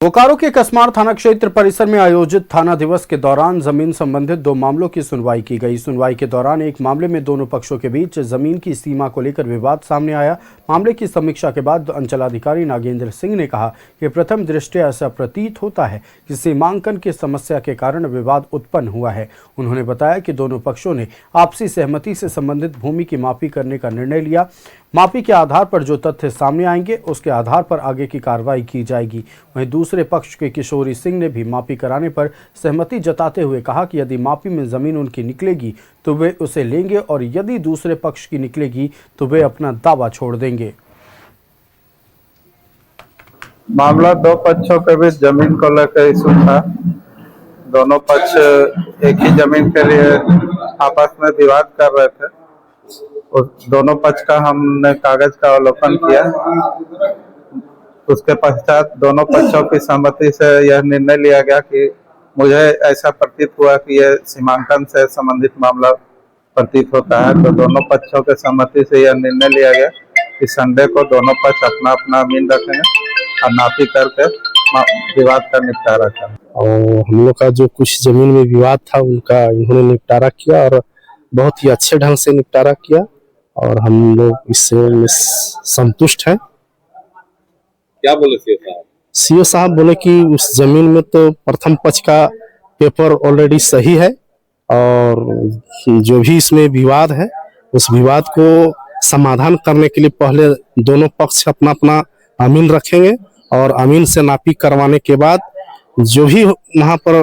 बोकारो के कसमार थाना क्षेत्र परिसर में आयोजित थाना दिवस के दौरान जमीन संबंधित 2 मामलों की सुनवाई की गई। सुनवाई के दौरान एक मामले में दोनों पक्षों के बीच जमीन की सीमा को लेकर विवाद सामने आया। मामले की समीक्षा के बाद अंचलाधिकारी नागेंद्र सिंह ने कहा कि प्रथम दृष्टया ऐसा प्रतीत होता है कि सीमांकन की समस्या के कारण विवाद उत्पन्न हुआ है। उन्होंने बताया कि दोनों पक्षों ने आपसी सहमति से संबंधित भूमि की मापी करने का निर्णय लिया। मापी के आधार पर जो तथ्य सामने आएंगे उसके आधार पर आगे की कार्रवाई की जाएगी। वहीं दूसरे पक्ष के किशोरी सिंह ने भी मापी कराने पर सहमति जताते हुए कहा कि यदि मापी में जमीन उनकी निकलेगी तो वे उसे लेंगे और यदि दूसरे पक्ष की निकलेगी तो वे अपना दावा छोड़ देंगे। मामला 2 पक्षों के बीच जमीन को लेकर इशू था। दोनों पक्ष एक ही जमीन के लिए आपस में विवाद कर रहे थे। उस दोनों पक्ष का हमने कागज का अवलोकन किया। उसके पश्चात दोनों पक्षों की सहमति से यह निर्णय लिया गया कि मुझे ऐसा प्रतीत हुआ कि यह सीमांकन से संबंधित मामला प्रतीत होता है। तो दोनों पक्षों के सहमति से यह निर्णय लिया गया कि संडे को दोनों पक्ष अपना अपना अमीन रखेंगे और नापी करके विवाद का निपटारा करें। और हम लोग का जो कुछ जमीन में विवाद था उनका इन्होंने निपटारा किया और बहुत ही अच्छे ढंग से निपटारा किया और हम लोग इससे संतुष्ट हैं। क्या बोले सीओ साहब? सीओ साहब बोले कि उस जमीन में तो प्रथम पक्ष का पेपर ऑलरेडी सही है और जो भी इसमें विवाद है उस विवाद को समाधान करने के लिए पहले दोनों पक्ष अपना अपना अमीन रखेंगे और अमीन से नापी करवाने के बाद जो भी वहाँ पर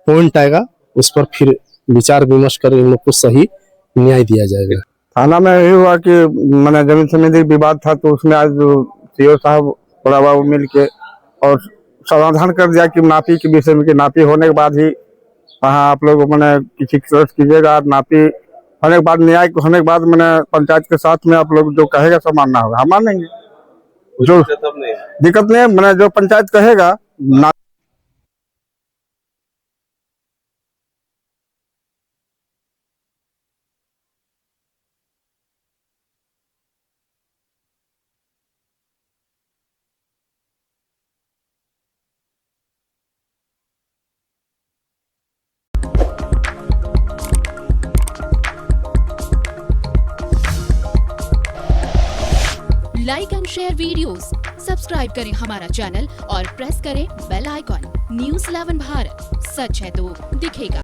पॉइंट आएगा उस पर फिर विचार विमर्श कर इन लोग को सही न्याय दिया जाएगा। थाना में यही हुआ कि मैंने जमीन संबंधी विवाद था तो उसमें आज सीओ साहब बड़ा बाबू मिल के और समाधान कर दिया कि नापी के विषय में कि नापी होने के बाद ही वहाँ आप लोग मैंने किसी कीजिएगा। नापी होने के बाद न्याय होने के बाद मैंने पंचायत के साथ में आप लोग जो कहेगा सब मानना होगा, हम मानेंगे। जो दिक्कत नहीं है, मैंने जो पंचायत कहेगा ना। Like and share videos, subscribe करें हमारा चैनल और प्रेस करें बेल आइकॉन। न्यूज़ 11 भारत, सच है तो दिखेगा।